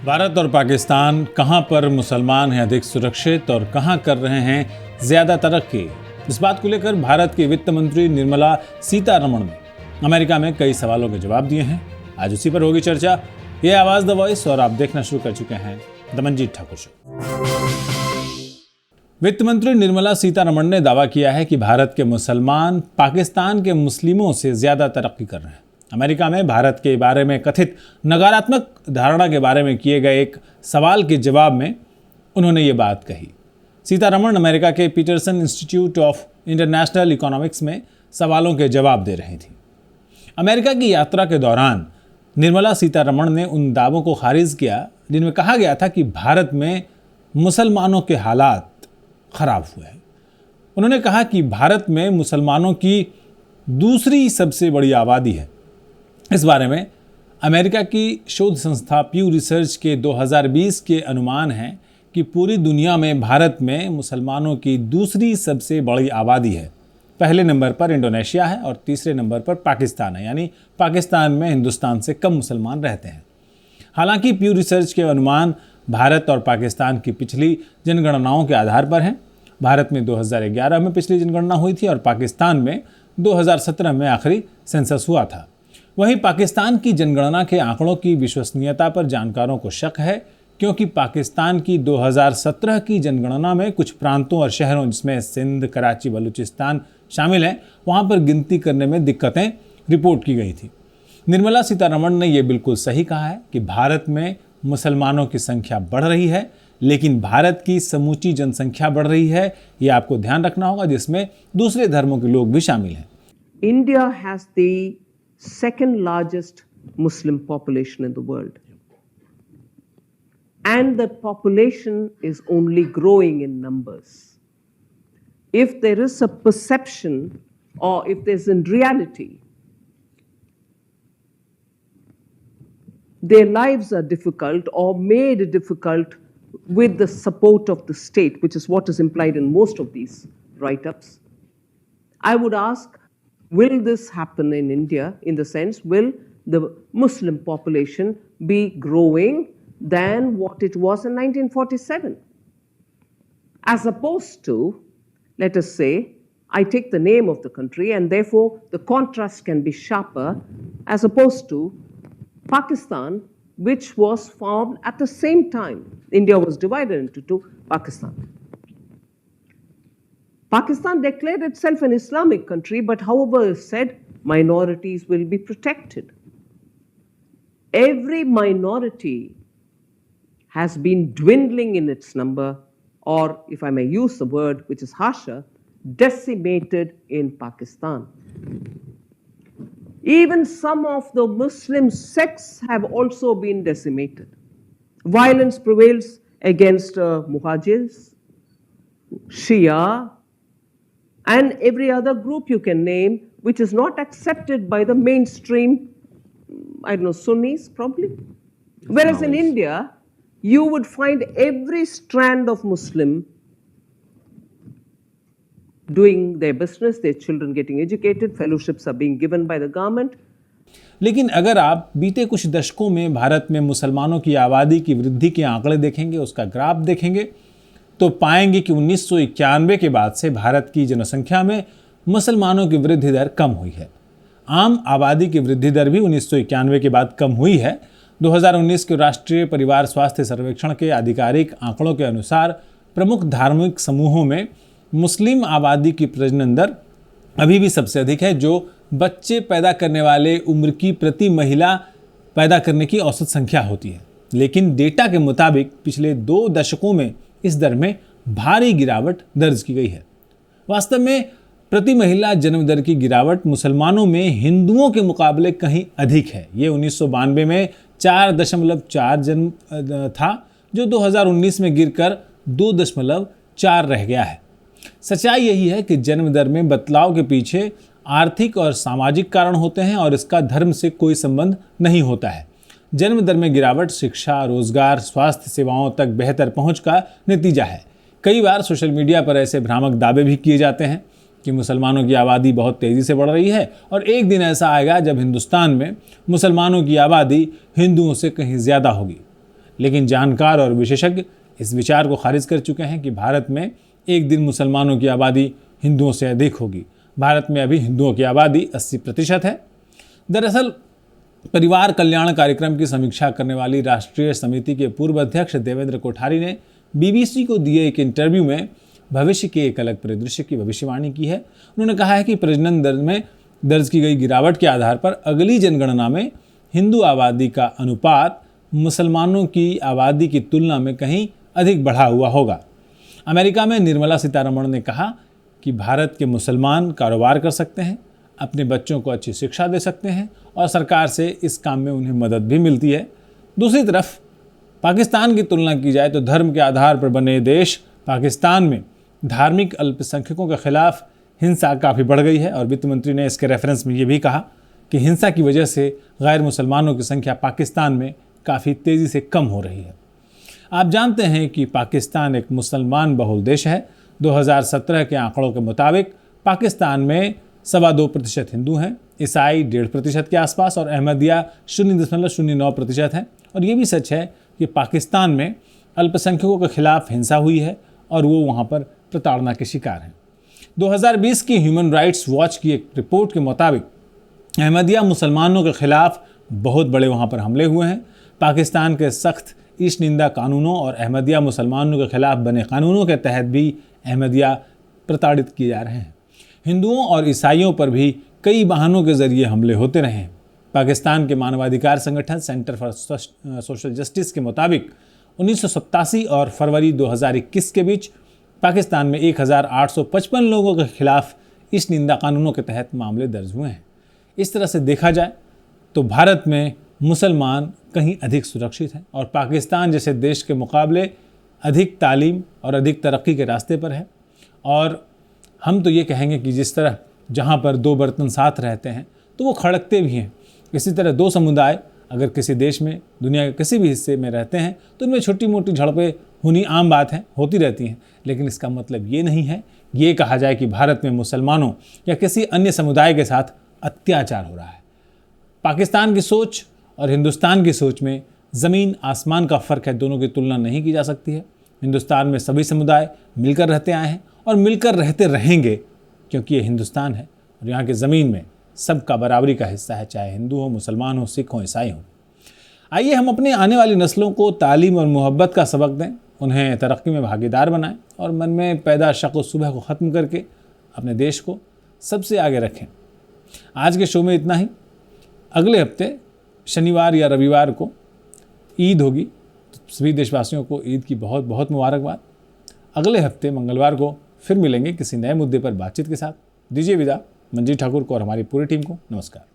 भारत और पाकिस्तान कहां पर मुसलमान हैं अधिक सुरक्षित और कहां कर रहे हैं ज्यादा तरक्की। इस बात को लेकर भारत की वित्त मंत्री निर्मला सीतारमण ने अमेरिका में कई सवालों के जवाब दिए हैं। आज उसी पर होगी चर्चा। ये आवाज द वॉइस और आप देखना शुरू कर चुके हैं द मंजीत ठाकुर शो। वित्त मंत्री निर्मला सीतारमण ने दावा किया है कि भारत के मुसलमान पाकिस्तान के मुस्लिमों से ज्यादा तरक्की कर रहे हैं। अमेरिका में भारत के बारे में कथित नकारात्मक धारणा के बारे में किए गए एक सवाल के जवाब में उन्होंने ये बात कही। सीतारमण अमेरिका के Peterson Institute of International Economics में सवालों के जवाब दे रही थी। अमेरिका की यात्रा के दौरान निर्मला सीतारमण ने उन दावों को खारिज किया जिनमें कहा गया था कि भारत में मुसलमानों के हालात खराब हुए हैं। उन्होंने कहा कि भारत में मुसलमानों की दूसरी सबसे बड़ी आबादी है। इस बारे में अमेरिका की शोध संस्था प्यू रिसर्च के 2020 के अनुमान हैं कि पूरी दुनिया में भारत में मुसलमानों की दूसरी सबसे बड़ी आबादी है। पहले नंबर पर इंडोनेशिया है और तीसरे नंबर पर पाकिस्तान है, यानी पाकिस्तान में हिंदुस्तान से कम मुसलमान रहते हैं। हालांकि प्यू रिसर्च के अनुमान भारत और पाकिस्तान की पिछली जनगणनाओं के आधार पर हैं। भारत में 2011 में पिछली जनगणना हुई थी और पाकिस्तान में 2017 में आखिरी सेंसस हुआ था। वहीं पाकिस्तान की जनगणना के आंकड़ों की विश्वसनीयता पर जानकारों को शक है, क्योंकि पाकिस्तान की 2017 की जनगणना में कुछ प्रांतों और शहरों जिसमें सिंध, कराची, बलूचिस्तान शामिल हैं, वहां पर गिनती करने में दिक्कतें रिपोर्ट की गई थी। निर्मला सीतारमण ने यह बिल्कुल सही कहा है कि भारत में मुसलमानों की संख्या बढ़ रही है, लेकिन भारत की समूची जनसंख्या बढ़ रही है, ये आपको ध्यान रखना होगा, जिसमें दूसरे धर्मों के लोग भी शामिल हैं। India has the second largest Muslim population in the world. And the population is only growing in numbers. If there is a perception or if there's in reality, their lives are difficult or made difficult with the support of the state, which is what is implied in most of these write-ups. I would ask, will this happen in India, in the sense, will the Muslim population be growing than what it was in 1947? As opposed to, let us say, I take the name of the country and therefore the contrast can be sharper, as opposed to Pakistan, which was formed at the same time. India was divided into two, Pakistan. Pakistan declared itself an Islamic country, but however is said, minorities will be protected. Every minority has been dwindling in its number, or if I may use the word which is harsher, decimated in Pakistan. Even some of the Muslim sects have also been decimated. Violence prevails against Muhajirs, Shia, and every other group you can name, which is not accepted by the mainstream, Sunnis probably. Whereas in India, you would find every strand of Muslim doing their business, their children getting educated, fellowships are being given by the government. लेकिन अगर आप बीते कुछ दशकों में भारत में मुसलमानों की आबादी की वृद्धि के आंकड़े देखेंगे, उसका ग्राफ देखेंगे, तो पाएंगे कि 1991 के बाद से भारत की जनसंख्या में मुसलमानों की वृद्धि दर कम हुई है। आम आबादी की वृद्धि दर भी 1991 के बाद कम हुई है। 2019 के राष्ट्रीय परिवार स्वास्थ्य सर्वेक्षण के आधिकारिक आंकड़ों के अनुसार प्रमुख धार्मिक समूहों में मुस्लिम आबादी की प्रजनन दर अभी भी सबसे अधिक है, जो बच्चे पैदा करने वाले उम्र की प्रति महिला पैदा करने की औसत संख्या होती है। लेकिन डेटा के मुताबिक पिछले 2 दशकों में इस दर में भारी गिरावट दर्ज की गई है। वास्तव में प्रति महिला जन्म दर की गिरावट मुसलमानों में हिंदुओं के मुकाबले कहीं अधिक है। ये 1992 में 4.4 जन्म था, जो 2019 में गिरकर 2.4 रह गया है। सच्चाई यही है कि जन्म दर में बदलाव के पीछे आर्थिक और सामाजिक कारण होते हैं और इसका धर्म से कोई संबंध नहीं होता है। जन्म दर में गिरावट शिक्षा, रोजगार, स्वास्थ्य सेवाओं तक बेहतर पहुंच का नतीजा है। कई बार सोशल मीडिया पर ऐसे भ्रामक दावे भी किए जाते हैं कि मुसलमानों की आबादी बहुत तेज़ी से बढ़ रही है और एक दिन ऐसा आएगा जब हिंदुस्तान में मुसलमानों की आबादी हिंदुओं से कहीं ज़्यादा होगी। लेकिन जानकार और विशेषज्ञ इस विचार को खारिज कर चुके हैं कि भारत में एक दिन मुसलमानों की आबादी हिंदुओं से अधिक होगी। भारत में अभी हिंदुओं की आबादी 80% है। दरअसल परिवार कल्याण कार्यक्रम की समीक्षा करने वाली राष्ट्रीय समिति के पूर्व अध्यक्ष देवेंद्र कोठारी ने बीबीसी को दिए एक इंटरव्यू में भविष्य के एक अलग परिदृश्य की भविष्यवाणी की है। उन्होंने कहा है कि प्रजनन दर में दर्ज की गई गिरावट के आधार पर अगली जनगणना में हिंदू आबादी का अनुपात मुसलमानों की आबादी की तुलना में कहीं अधिक बढ़ा हुआ होगा। अमेरिका में निर्मला सीतारमण ने कहा कि भारत के मुसलमान कारोबार कर सकते हैं, अपने बच्चों को अच्छी शिक्षा दे सकते हैं और सरकार से इस काम में उन्हें मदद भी मिलती है। दूसरी तरफ पाकिस्तान की तुलना की जाए तो धर्म के आधार पर बने देश पाकिस्तान में धार्मिक अल्पसंख्यकों के खिलाफ हिंसा काफ़ी बढ़ गई है और वित्त मंत्री ने इसके रेफरेंस में ये भी कहा कि हिंसा की वजह से गैर मुसलमानों की संख्या पाकिस्तान में काफ़ी तेज़ी से कम हो रही है। आप जानते हैं कि पाकिस्तान एक मुसलमान बहुल देश है। 2017 के आंकड़ों के मुताबिक पाकिस्तान में 2.25% हिंदू हैं, ईसाई 1.5% के आसपास और अहमदिया 0.09% हैं। और ये भी सच है कि पाकिस्तान में अल्पसंख्यकों के खिलाफ हिंसा हुई है और वो वहाँ पर प्रताड़ना के शिकार हैं। 2020 की ह्यूमन राइट्स वॉच की एक रिपोर्ट के मुताबिक अहमदिया मुसलमानों के खिलाफ बहुत बड़े वहाँ पर हमले हुए हैं। पाकिस्तान के सख्त ईश निंदा कानूनों और अहमदिया मुसलमानों के खिलाफ बने कानूनों के तहत भी अहमदिया प्रताड़ित किए जा रहे हैं। हिंदुओं और ईसाइयों पर भी कई बहानों के जरिए हमले होते रहे हैं। पाकिस्तान के मानवाधिकार संगठन सेंटर फॉर सोशल जस्टिस के मुताबिक 1987 और फरवरी 2021 के बीच पाकिस्तान में 1855 लोगों के खिलाफ इस निंदा कानूनों के तहत मामले दर्ज हुए हैं। इस तरह से देखा जाए तो भारत में मुसलमान कहीं अधिक सुरक्षित हैं और पाकिस्तान जैसे देश के मुकाबले अधिक तालीम और अधिक तरक्की के रास्ते पर है। और हम तो ये कहेंगे कि जिस तरह जहाँ पर दो बर्तन साथ रहते हैं तो वो खड़कते भी हैं, इसी तरह दो समुदाय अगर किसी देश में दुनिया के किसी भी हिस्से में रहते हैं तो उनमें छोटी मोटी झड़पें होनी आम बात है, होती रहती हैं। लेकिन इसका मतलब ये नहीं है ये कहा जाए कि भारत में मुसलमानों या किसी अन्य समुदाय के साथ अत्याचार हो रहा है। पाकिस्तान की सोच और हिंदुस्तान की सोच में ज़मीन आसमान का फ़र्क है, दोनों की तुलना नहीं की जा सकती है। हिंदुस्तान में सभी समुदाय मिलकर रहते आए हैं और मिलकर रहते रहेंगे क्योंकि ये हिंदुस्तान है और यहाँ की ज़मीन में सबका बराबरी का हिस्सा है, चाहे हिंदू हो, मुसलमान हो, सिख हो, ईसाई हो। आइए हम अपने आने वाली नस्लों को तालीम और मोहब्बत का सबक दें, उन्हें तरक्की में भागीदार बनाएं और मन में पैदा शक व सुबह को ख़त्म करके अपने देश को सबसे आगे रखें। आज के शो में इतना ही। अगले हफ्ते शनिवार या रविवार को ईद होगी, तो सभी देशवासियों को ईद की बहुत बहुत मुबारकबाद। अगले हफ्ते मंगलवार को फिर मिलेंगे किसी नए मुद्दे पर बातचीत के साथ। दीजिए विदा मंजीत ठाकुर को और हमारी पूरी टीम को। नमस्कार।